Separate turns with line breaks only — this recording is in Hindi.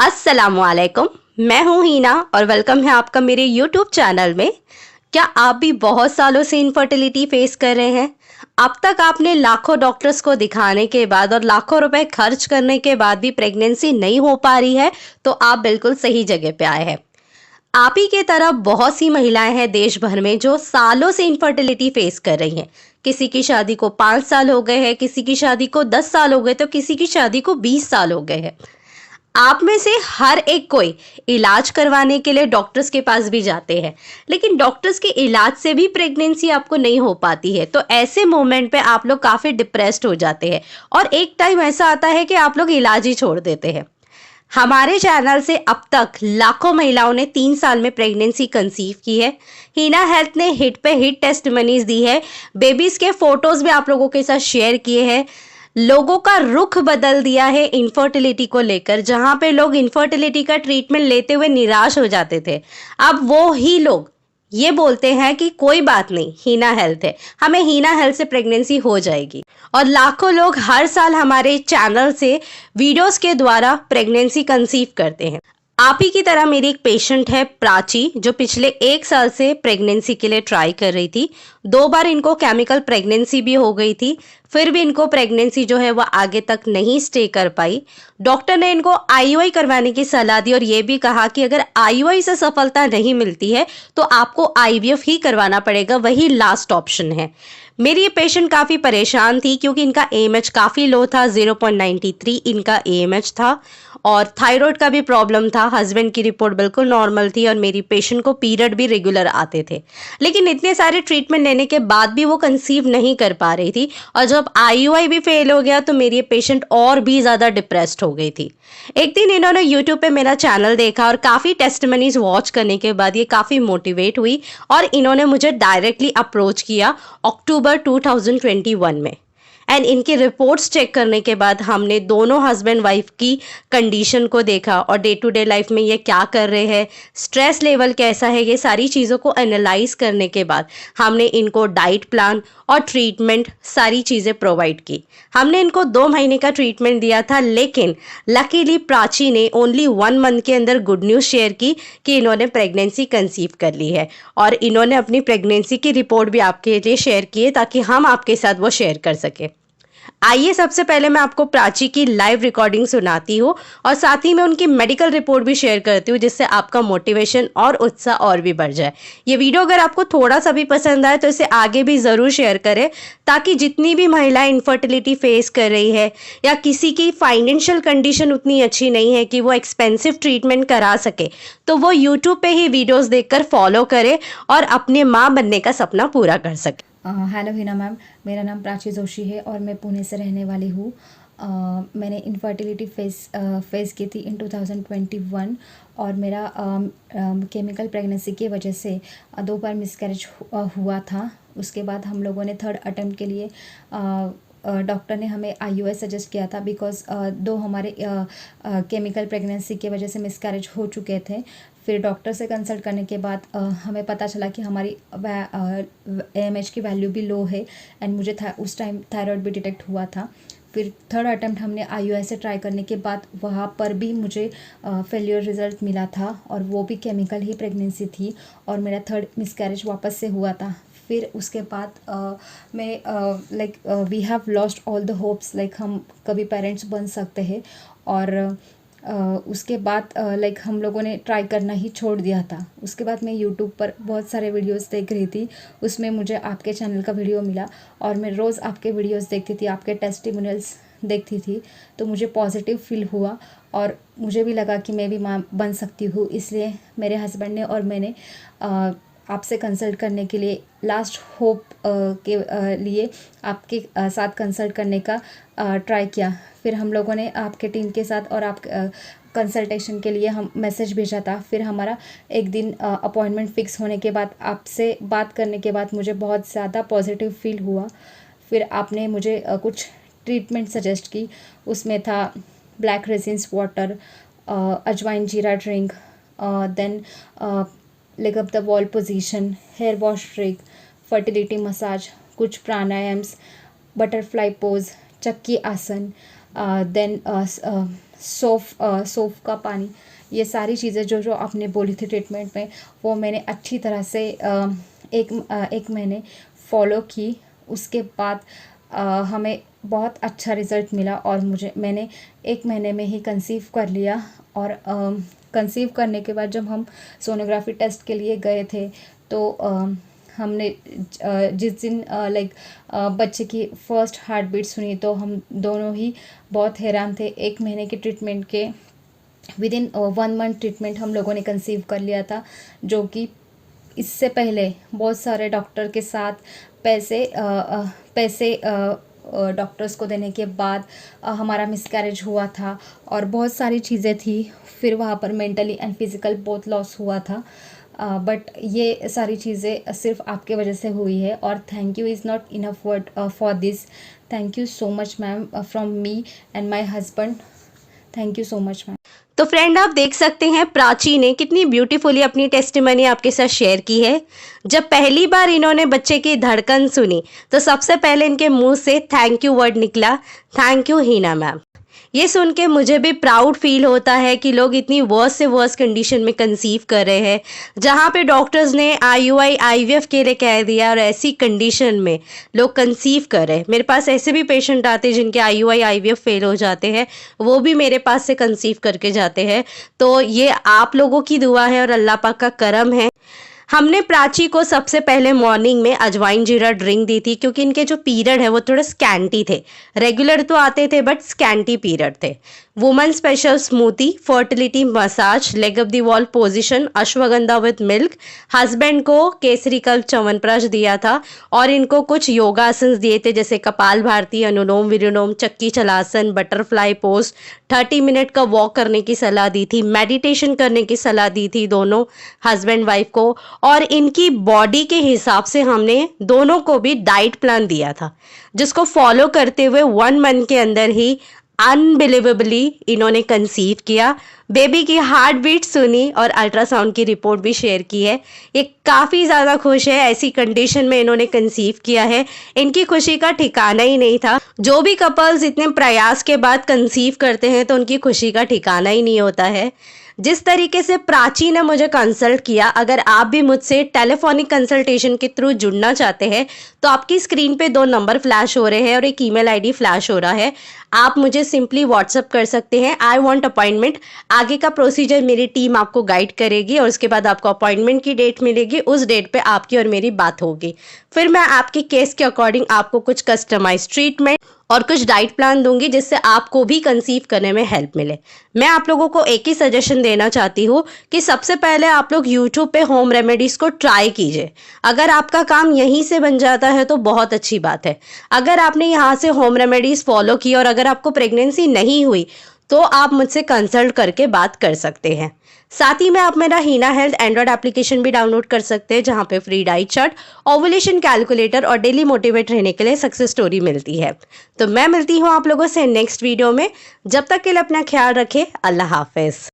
अस्सलामुअलैकुम। मैं हूं हीना और वेलकम है आपका मेरे यूट्यूब चैनल में। क्या आप भी बहुत सालों से इनफर्टिलिटी फेस कर रहे हैं? अब तक आपने लाखों डॉक्टर्स को दिखाने के बाद और लाखों रुपए खर्च करने के बाद भी प्रेगनेंसी नहीं हो पा रही है, तो आप बिल्कुल सही जगह पे आए हैं। आप ही के तरह बहुत सी महिलाएं हैं देश भर में जो सालों से इनफर्टिलिटी फेस कर रही हैं। किसी की शादी को 5 साल हो गए हैं, किसी की शादी को 10 साल हो गए, तो किसी की शादी को 20 साल हो गए हैं। आप में से हर एक कोई इलाज करवाने के लिए डॉक्टर्स के पास भी जाते हैं, लेकिन डॉक्टर्स के इलाज से भी प्रेगनेंसी आपको नहीं हो पाती है। तो ऐसे मोमेंट पे आप लोग काफ़ी डिप्रेस्ड हो जाते हैं और एक टाइम ऐसा आता है कि आप लोग इलाज ही छोड़ देते हैं। हमारे चैनल से अब तक लाखों महिलाओं ने 3 साल में प्रेगनेंसी कंसीव की है। हीना हेल्थ ने हिट पे हिट टेस्टिमनीज दी है, बेबीज के फोटोज भी आप लोगों के साथ शेयर किए हैं। लोगों का रुख बदल दिया है इनफर्टिलिटी को लेकर। जहां पे लोग इनफर्टिलिटी का ट्रीटमेंट लेते हुए निराश हो जाते थे, अब वो ही लोग ये बोलते हैं कि कोई बात नहीं, हीना हेल्थ है, हमें हीना हेल्थ से प्रेगनेंसी हो जाएगी। और लाखों लोग हर साल हमारे चैनल से वीडियोस के द्वारा प्रेगनेंसी कंसीव करते हैं। आप ही की तरह मेरी एक पेशेंट है प्राची, जो पिछले 1 साल से प्रेगनेंसी के लिए ट्राई कर रही थी। 2 बार इनको केमिकल प्रेगनेंसी भी हो गई थी, फिर भी इनको प्रेगनेंसी जो है वो आगे तक नहीं स्टे कर पाई। डॉक्टर ने इनको आईयूआई करवाने की सलाह दी और ये भी कहा कि अगर आईयूआई से सफलता नहीं मिलती है तो आपको आईवीएफ ही करवाना पड़ेगा, वही लास्ट ऑप्शन है। मेरी ये पेशेंट काफ़ी परेशान थी क्योंकि इनका एएमएच काफ़ी लो था, 0.93 इनका एएमएच था और थायराइड का भी प्रॉब्लम था। हस्बैंड की रिपोर्ट बिल्कुल नॉर्मल थी और मेरी पेशेंट को पीरियड भी रेगुलर आते थे। लेकिन इतने सारे ट्रीटमेंट लेने के बाद भी वो कंसीव नहीं कर पा रही थी और जब आईयूआई भी फेल हो गया तो मेरी ये पेशेंट और भी ज़्यादा डिप्रेस्ड हो गई थी। एक दिन इन्होंने यूट्यूब पे मेरा चैनल देखा और काफ़ी टेस्टिमनीज वॉच करने के बाद ये काफ़ी मोटिवेट हुई और इन्होंने मुझे डायरेक्टली अप्रोच किया अक्टूबर 2021 में। एंड इनकी रिपोर्ट्स चेक करने के बाद हमने दोनों हस्बैंड वाइफ की कंडीशन को देखा और डे टू डे लाइफ में ये क्या कर रहे हैं, स्ट्रेस लेवल कैसा है, ये सारी चीज़ों को एनालाइज करने के बाद हमने इनको डाइट प्लान और ट्रीटमेंट सारी चीज़ें प्रोवाइड की। हमने इनको 2 महीने का ट्रीटमेंट दिया था, लेकिन लकीली प्राची ने ओनली 1 मंथ के अंदर गुड न्यूज़ शेयर की कि इन्होंने प्रेगनेंसी कंसीव कर ली है और इन्होंने अपनी प्रेगनेंसी की रिपोर्ट भी आपके लिए शेयर की है ताकि हम आपके साथ वो शेयर कर सकें। आइए सबसे पहले मैं आपको प्राची की लाइव रिकॉर्डिंग सुनाती हूँ और साथ ही में उनकी मेडिकल रिपोर्ट भी शेयर करती हूँ, जिससे आपका मोटिवेशन और उत्साह और भी बढ़ जाए। ये वीडियो अगर आपको थोड़ा सा भी पसंद आए तो इसे आगे भी ज़रूर शेयर करें ताकि जितनी भी महिलाएं इनफर्टिलिटी फेस कर रही है या किसी की फाइनेंशियल कंडीशन उतनी अच्छी नहीं है कि वो एक्सपेंसिव ट्रीटमेंट करा सके, तो वो यूट्यूब पे ही वीडियोज़ देखकर फॉलो करे और अपने माँ बनने का सपना पूरा कर सके।
हेलो हिना मैम, मेरा नाम प्राची जोशी है और मैं पुणे से रहने वाली हूँ। मैंने इनफर्टिलिटी फेस की थी इन 2021 और मेरा केमिकल प्रेगनेंसी की वजह से 2 बार मिसकैरेज हुआ था। उसके बाद हम लोगों ने थर्ड अटेम्प्ट के लिए डॉक्टर ने हमें आईयूआई सजेस्ट किया था बिकॉज 2 हमारे केमिकल प्रेगनेंसी की वजह से मिसकैरेज हो चुके थे। फिर डॉक्टर से कंसल्ट करने के बाद हमें पता चला कि हमारी एएमएच की वैल्यू भी लो है एंड मुझे उस टाइम थायराइड भी डिटेक्ट हुआ था। फिर थर्ड अटेम्प्ट हमने आईयूआई से ट्राई करने के बाद वहाँ पर भी मुझे फेलियर रिजल्ट मिला था और वो भी केमिकल ही प्रेगनेंसी थी और मेरा थर्ड मिसकैरेज वापस से हुआ था। फिर उसके बाद मैं like we have lost all the hopes, like हम कभी पेरेंट्स बन सकते हैं। और उसके बाद लाइक हम लोगों ने ट्राई करना ही छोड़ दिया था। उसके बाद मैं यूट्यूब पर बहुत सारे वीडियोस देख रही थी, उसमें मुझे आपके चैनल का वीडियो मिला और मैं रोज़ आपके वीडियोस देखती थी, आपके टेस्टिमोनियल्स देखती थी, तो मुझे पॉजिटिव फील हुआ और मुझे भी लगा कि मैं भी माँ बन सकती हूँ। इसलिए मेरे हस्बैंड ने और मैंने आपसे कंसल्ट करने के लिए लास्ट होप के लिए आपके साथ कंसल्ट करने का ट्राई किया। फिर हम लोगों ने आपके टीम के साथ और आप कंसल्टेशन के लिए हम मैसेज भेजा था। फिर हमारा एक दिन अपॉइंटमेंट फिक्स होने के बाद आपसे बात करने के बाद मुझे बहुत ज़्यादा पॉजिटिव फील हुआ। फिर आपने मुझे कुछ ट्रीटमेंट सजेस्ट की, उसमें था black resins water, ajwain jeera drink, then leg up the wall position, hair wash drink, fertility massage, कुछ प्राणायाम्स, बटरफ्लाई पोज, चक्की आसन, देन सौंफ का पानी, ये सारी चीज़ें जो जो आपने बोली थी ट्रीटमेंट में, वो मैंने अच्छी तरह से एक महीने फॉलो की। उसके बाद हमें बहुत अच्छा रिज़ल्ट मिला और मैंने 1 महीने में ही कंसीव कर लिया। और कंसीव करने के बाद जब हम सोनोग्राफी टेस्ट के लिए गए थे तो हमने जिस दिन बच्चे की फर्स्ट हार्ट बीट सुनी तो हम दोनों ही बहुत हैरान थे। 1 महीने के ट्रीटमेंट के विदिन 1 मंथ ट्रीटमेंट हम लोगों ने कंसीव कर लिया था, जो कि इससे पहले बहुत सारे डॉक्टर के साथ पैसे डॉक्टर्स को देने के बाद हमारा मिसकैरेज हुआ था और बहुत सारी चीज़ें थी। फिर वहाँ पर मेंटली एंड फिज़िकल बहुत लॉस हुआ था। बट ये सारी चीज़ें सिर्फ आपके वजह से हुई है और thank you is not enough word for this. Thank you so much ma'am from me and my husband. Thank you so much ma'am.
तो फ्रेंड, आप देख सकते हैं प्राची ने कितनी ब्यूटीफुली अपनी टेस्टिमनी आपके साथ शेयर की है। जब पहली बार इन्होंने बच्चे की धड़कन सुनी तो सबसे पहले इनके मुंह से थैंक यू वर्ड निकला। Thank you Heena ma'am. ये सुन के मुझे भी प्राउड फील होता है कि लोग इतनी वर्स से वर्स कंडीशन में कंसीव कर रहे हैं, जहाँ पे डॉक्टर्स ने IUI IVF के लिए कह दिया और ऐसी कंडीशन में लोग कंसीव कर रहे हैं। मेरे पास ऐसे भी पेशेंट आते हैं जिनके IUI IVF फेल हो जाते हैं, वो भी मेरे पास से कंसीव करके जाते हैं। तो ये आप लोगों की दुआ है और अल्लाह पाक का करम है। हमने प्राची को सबसे पहले मॉर्निंग में अजवाइन जीरा ड्रिंक दी थी, क्योंकि इनके जो पीरियड है वो थोड़े स्कैंटी थे। रेगुलर तो आते थे बट स्कैंटी पीरियड थे। Women special smoothie, fertility massage, leg of the wall position, ashwagandha with milk. Husband को केसरी कल्प च्यवनप्राश दिया था और इनको कुछ योगासन दिए थे, जैसे कपाल भारती, अनुलोम विलोम, चक्की चलासन, बटरफ्लाई पोज। 30 मिनट का वॉक करने की सलाह दी थी, मेडिटेशन करने की सलाह दी थी दोनों हस्बैंड वाइफ को। और इनकी बॉडी के हिसाब से हमने दोनों को भी डाइट प्लान दिया था, जिसको फॉलो करते हुए 1 मंथ के अंदर ही अनबिलीवेबली इन्होंने कंसीव किया। बेबी की हार्ट बीट सुनी और अल्ट्रासाउंड की रिपोर्ट भी शेयर की है। ये काफ़ी ज़्यादा खुश है, ऐसी कंडीशन में इन्होंने कंसीव किया है। इनकी खुशी का ठिकाना ही नहीं था। जो भी कपल्स इतने प्रयास के बाद कंसीव करते हैं तो उनकी खुशी का ठिकाना ही नहीं होता है। जिस तरीके से प्राची ने मुझे कंसल्ट किया, अगर आप भी मुझसे टेलीफोनिक कंसल्टेशन के थ्रू जुड़ना चाहते हैं तो आपकी स्क्रीन पे 2 नंबर फ्लैश हो रहे हैं और एक ईमेल आईडी फ्लैश हो रहा है। आप मुझे सिंपली व्हाट्सअप कर सकते हैं, आई वांट अपॉइंटमेंट। आगे का प्रोसीजर मेरी टीम आपको गाइड करेगी और उसके बाद आपको अपॉइंटमेंट की डेट मिलेगी। उस डेट पे आपकी और मेरी बात होगी। फिर मैं आपके केस के अकॉर्डिंग आपको कुछ कस्टमाइज ट्रीटमेंट और कुछ डाइट प्लान दूंगी, जिससे आपको भी कंसीव करने में हेल्प मिले। मैं आप लोगों को एक ही सजेशन देना चाहती हूँ कि सबसे पहले आप लोग यूट्यूब पे होम रेमेडीज को ट्राई कीजिए। अगर आपका काम यहीं से बन जाता है तो बहुत अच्छी बात है। अगर आपने यहाँ से होम रेमेडीज फॉलो की और अगर आपको प्रेगनेंसी नहीं हुई तो आप मुझसे कंसल्ट करके बात कर सकते हैं। साथ ही में आप मेरा हीना हेल्थ एंड्रॉयड एप्लीकेशन भी डाउनलोड कर सकते हैं, जहां पे free diet chart, ovulation calculator और डेली मोटिवेट रहने के लिए सक्सेस स्टोरी मिलती है। तो मैं मिलती हूं आप लोगों से नेक्स्ट वीडियो में। जब तक के लिए अपना ख्याल रखें। अल्लाह हाफिज।